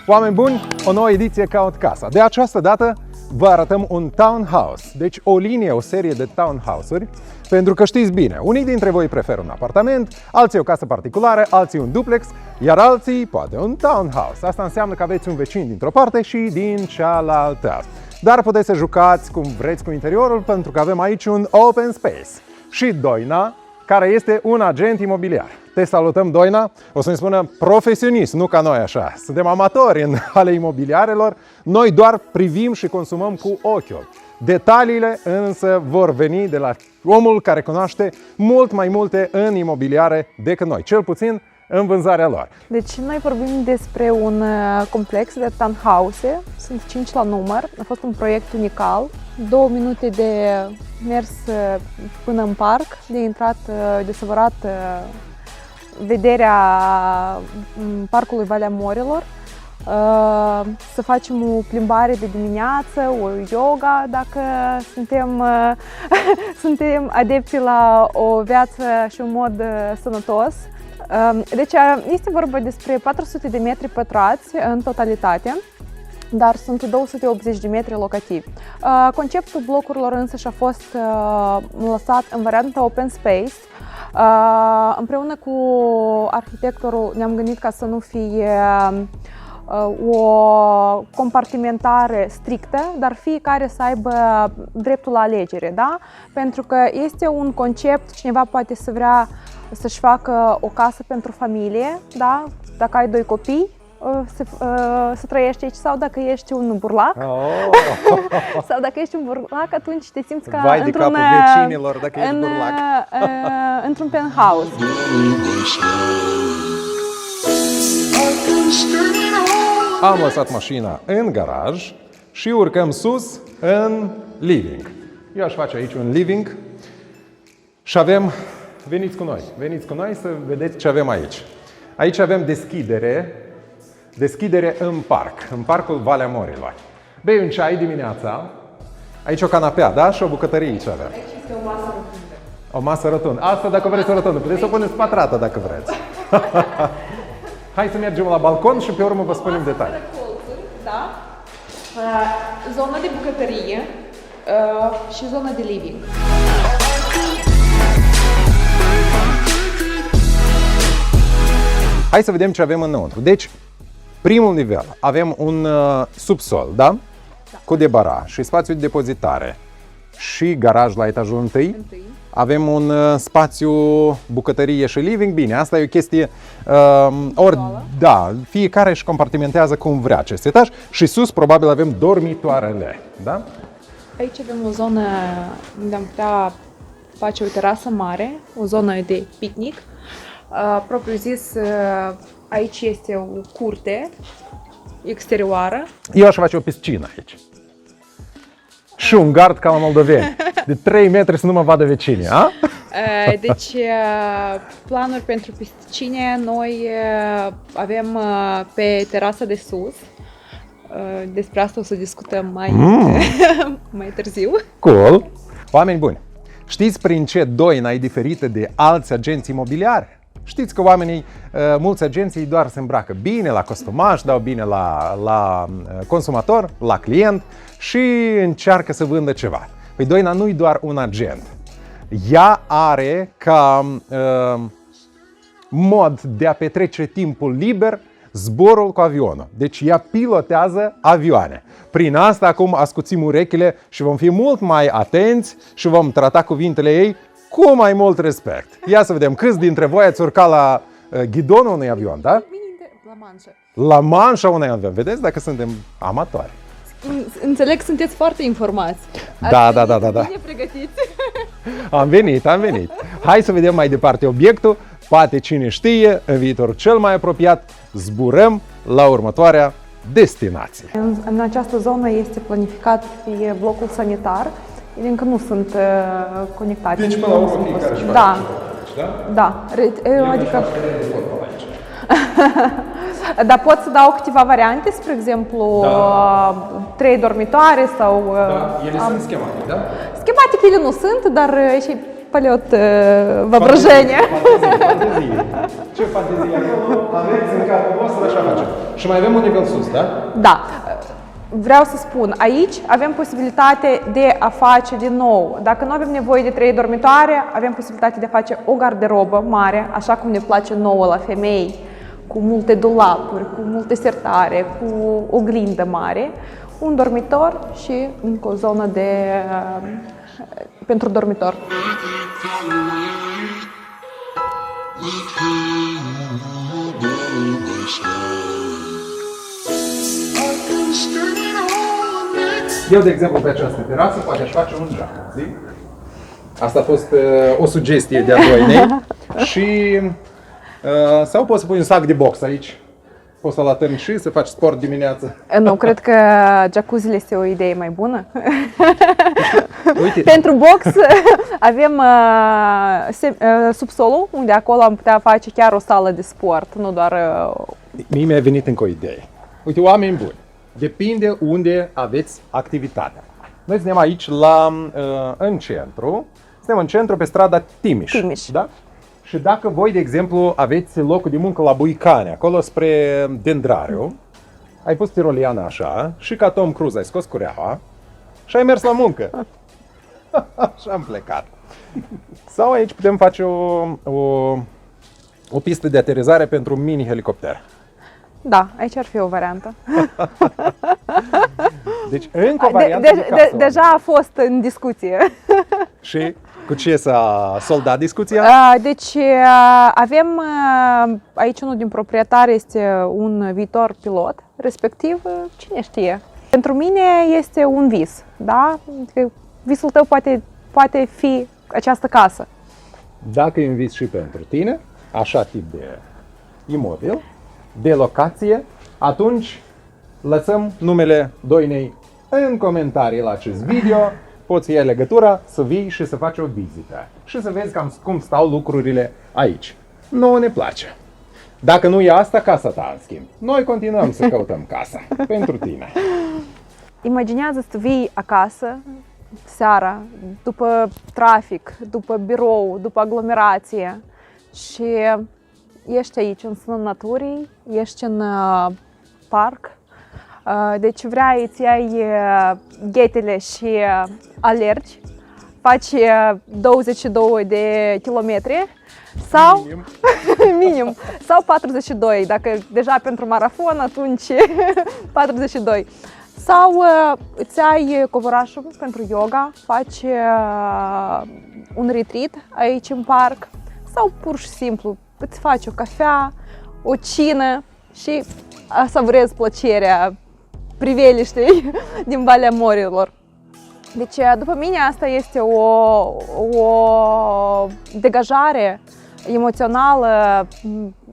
Oameni buni, o nouă ediție Caut Casa. De această dată vă arătăm un townhouse, deci o linie, o serie de townhouse-uri, pentru că știți bine, unii dintre voi preferă un apartament, alții o casă particulară, alții un duplex, iar alții poate un townhouse. Asta înseamnă că aveți un vecin dintr-o parte și din cealaltă. Dar puteți să jucați cum vreți cu interiorul, pentru că avem aici un open space. Și Doina, care este un agent imobiliar. Te salutăm, Doina. O să-mi spună profesionist, nu ca noi așa. Suntem amatori în ale imobiliarelor. Noi doar privim și consumăm cu ochiul. Detaliile însă vor veni de la omul care cunoaște mult mai multe în imobiliare decât noi, cel puțin în vânzarea lor. Deci noi vorbim despre un complex de townhouse, sunt 5 la număr, a fost un proiect unical, 2 minute de mers până în parc, de intrat, de săvărat vederea parcului Valea Morilor, să facem o plimbare de dimineață, o yoga dacă suntem adepți la o viață și un mod sănătos. Deci este vorba despre 400 de metri pătrați în totalitate, dar sunt 280 de metri locativi. Conceptul blocurilor însă și-a fost lăsat în varianta open space. Împreună cu arhitectorul ne-am gândit ca să nu fie o compartimentare strictă, dar fiecare să aibă dreptul la alegere, da? Pentru că este un concept, cineva poate să vrea să-și facă o casă pentru familie, da? Dacă ai 2 copii, să trăiești aici, sau dacă ești un burlac, sau dacă ești un burlac, atunci te simți ca vai de capul vecinilor dacă ești burlac. Într-un penthouse. Am lăsat mașina în garaj și urcăm sus în living. Eu aș face aici un living și avem, veniți cu noi să vedeți ce avem aici. Aici avem deschidere în parc, în parcul Valea Morilor. Bei un ceai dimineața, aici o canapea, da? Și o bucătărie aici avem. Aici este o masă rotundă. O masă rotundă. Asta dacă vreți o rotundă, puteți să o puneți pătrată dacă vreți. Hai să mergem la balcon și pe urmă vă spunem detalii. Da? Zona de bucătărie și zona de living. Hai să vedem ce avem înăuntru. Deci, primul nivel, avem un subsol, da? Da. Cu debara și spațiu de depozitare și garaj la etajul întâi. Avem un spațiu bucătărie și living. Bine, asta e o chestie, da, fiecare își compartimentează cum vrea acest etaj și sus probabil avem dormitoarele, da? Aici avem o zonă unde am putea face o terasă mare, o zonă de picnic. Propriu zis, aici este o curte exterioară. Eu aș face o piscină aici. Și un gard ca la moldoveni, de 3 metri să nu mă vadă vecinii, a? Deci, planuri pentru piscine noi avem pe terasa de sus. Despre asta o să discutăm mai târziu. Cool! Oameni buni, știți prin ce Doina e diferită de alți agenți imobiliari? Știți că oamenii, mulți agenții doar se îmbracă bine la costumaj, dau bine la consumator, la client și încearcă să vândă ceva. Păi Doina nu e doar un agent. Ea are ca mod de a petrece timpul liber zborul cu avionul. Deci ea pilotează avioane. Prin asta acum ascuțim urechile și vom fi mult mai atenți și vom trata cuvintele ei cu mai mult respect. Ia să vedem câți dintre voi ați urcat la ghidonul unui avion, da? La manșă. La manșa unui avion. Vedeți dacă suntem amatori. Înțeleg, sunteți foarte informați. Da. Bine pregătiți. Am venit. Hai să vedem mai departe obiectul. Poate cine știe, în viitorul cel mai apropiat, zburăm la următoarea destinație. În această zonă este planificat blocul sanitar. Ele încă nu sunt conectate. Deci până la urmă fiecare își face. Da. da? Da, adică... Teren de fotbal aici. Dar pot să dau câteva variante, spre exemplu, Da. 3 dormitoare sau... Da, ele sunt schemate, da? Schematic ele nu sunt, dar și полет воображения. Fantezie. Ce fantezie acolo aveți în capul vostru, așa facem. Și mai avem un nivel sus, da? Da. Vreau să spun, aici avem posibilitate de a face din nou. Dacă nu avem nevoie de 3 dormitoare, avem posibilitatea de a face o garderobă mare, așa cum ne place nouă la femei, cu multe dulapuri, cu multe sertare, cu oglindă mare, un dormitor și încă o zonă pentru dormitor. Eu, de exemplu, pe această terasă poate aș face un jacuzzi. Asta a fost o sugestie de-a doinei. Și sau poți să pui un sac de box aici. Poți să-l atârni și să faci sport dimineața. Nu, cred că jacuzzi este o idee mai bună. Uite. Pentru box avem subsolul, unde acolo am putea face chiar o sală de sport, nu doar... Mie mi-a venit încă o idee. Uite, oameni buni, depinde unde aveți activitatea. Noi suntem aici în centru, suntem în centru pe strada Timiș. Da? Și dacă voi, de exemplu, aveți locul de muncă la Buicane, acolo spre Dendrariu, ai pus tiroliana așa și ca Tom Cruise ai scos cureaua și ai mers la muncă. Și am plecat. Sau aici putem face o pistă de aterizare pentru mini-helicopter. Da, aici ar fi o variantă. Deci încă o variantă de casă. Deja a fost în discuție. Și cu ce s-a soldat discuția? Deci avem aici unul din proprietari este un viitor pilot, respectiv cine știe. Pentru mine este un vis, da? Visul tău poate fi această casă. Dacă e un vis și pentru tine, așa tip de imobil, de locație, atunci lăsăm numele doinei în comentarii la acest video. Poți ia legătura, să vii și să faci o vizită și să vezi cam cum stau lucrurile aici. Nouă ne place. Dacă nu e asta, casa ta, în schimb. Noi continuăm să căutăm casa pentru tine. Imaginează să vii acasă seara, după trafic, după birou, după aglomerație și ești aici în sânul naturii, ești în parc. Deci vrei, îți iai ghetele și alergi, faci 22 de kilometri sau minim, sau 42, dacă deja pentru marafon, atunci 42. Sau îți ai covorașul pentru yoga, faci un retreat aici în parc sau pur și simplu îți faci o cafea, o cină și savurezi plăcerea priveliștei din Valea Morilor. Deci, după mine, asta este o degajare emoțională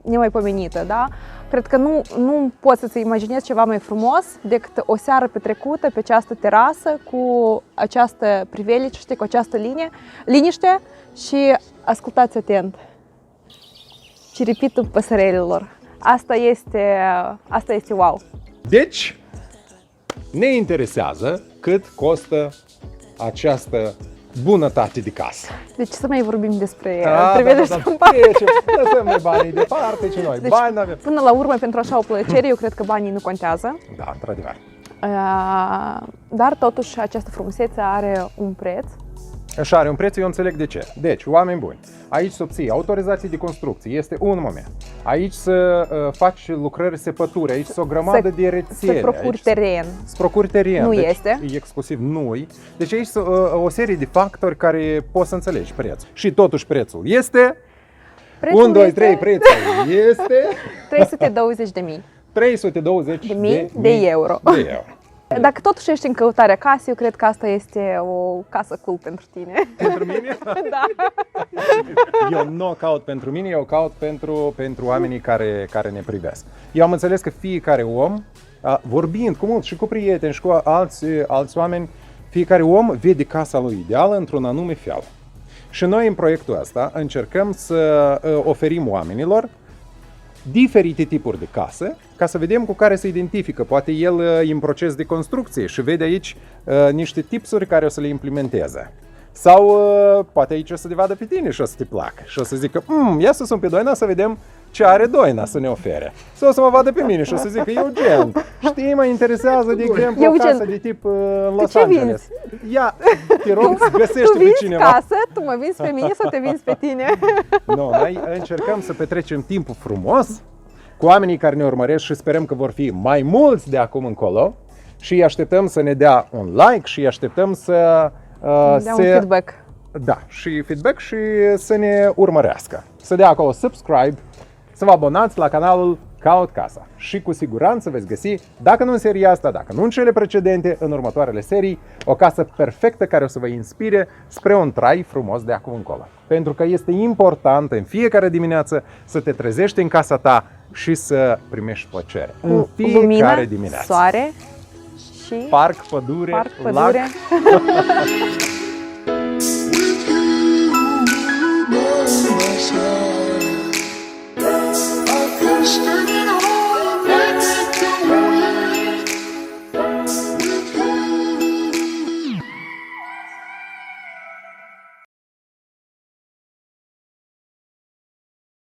nemaipomenită, da? Cred că nu poți să-ți imaginezi ceva mai frumos decât o seară petrecută pe această terasă cu această priveliște, cu această liniște și ascultați atent ciripitul păsărelilor. Asta este wow. Deci, ne interesează cât costă această bunătate de casă. Deci să mai vorbim despre priveliște în parc. Lăsăm noi banii departe, ce noi bani avem. Până la urmă, pentru așa o plăcere, eu cred că banii nu contează. Da, într-adevăr. Dar totuși această frumusețe are un preț. Și are un preț, eu înțeleg de ce. Deci, oameni buni, aici să obții autorizații de construcție, este un moment. Aici să faci lucrări săpături, aici o grămadă de rețele. Să procuri teren. Să procuri teren. Nu deci, este. Exclusiv nu-i. Deci aici o serie de factori care poți să înțelegi prețul. Și totuși prețul este... 1, 2, 3, prețul este... 320.000. 320.000 de euro. De euro. Dacă totuși ești în căutarea casei, eu cred că asta este o casă cool pentru tine. Pentru mine? Da. Eu nu o caut pentru mine, eu o caut pentru oamenii care ne privesc. Eu am înțeles că fiecare om, vorbind cu mulți și cu prieteni și cu alți oameni, fiecare om vede casa lui ideală într-un anume fel. Și noi în proiectul ăsta încercăm să oferim oamenilor diferite tipuri de case, ca să vedem cu care se identifică. Poate el e în proces de construcție și vede aici niște tipsuri care o să le implementeze. Sau poate aici o să te vadă pe tine și o să te placă și o să zică, ia să sun pe Doina să vedem ce are Doina să ne ofere. Sau o să mă vadă pe mine și o să zică, Eugen, știi, mă interesează, de exemplu, o casă de tip în Los Angeles. Ia, te rog, găsește pe cineva. Casă, tu mă vinzi pe mine sau te vinzi pe tine? Nu, noi încercăm să petrecem timpul frumos cu oamenii care ne urmăresc și sperăm că vor fi mai mulți de acum încolo și îi așteptăm să ne dea un like și îi așteptăm să dea un feedback. Da, și feedback și să ne urmărească. Să dea acolo subscribe, să vă abonați la canalul Caut Casa. Și cu siguranță veți găsi, dacă nu în seria asta, dacă nu în cele precedente, în următoarele serii, o casă perfectă care o să vă inspire spre un trai frumos de acum încolo. Pentru că este important în fiecare dimineață să te trezești în casa ta și să primești plăcere. În fiecare lumină, dimineață. soare și Parc, pădure, parc, lac. pădure.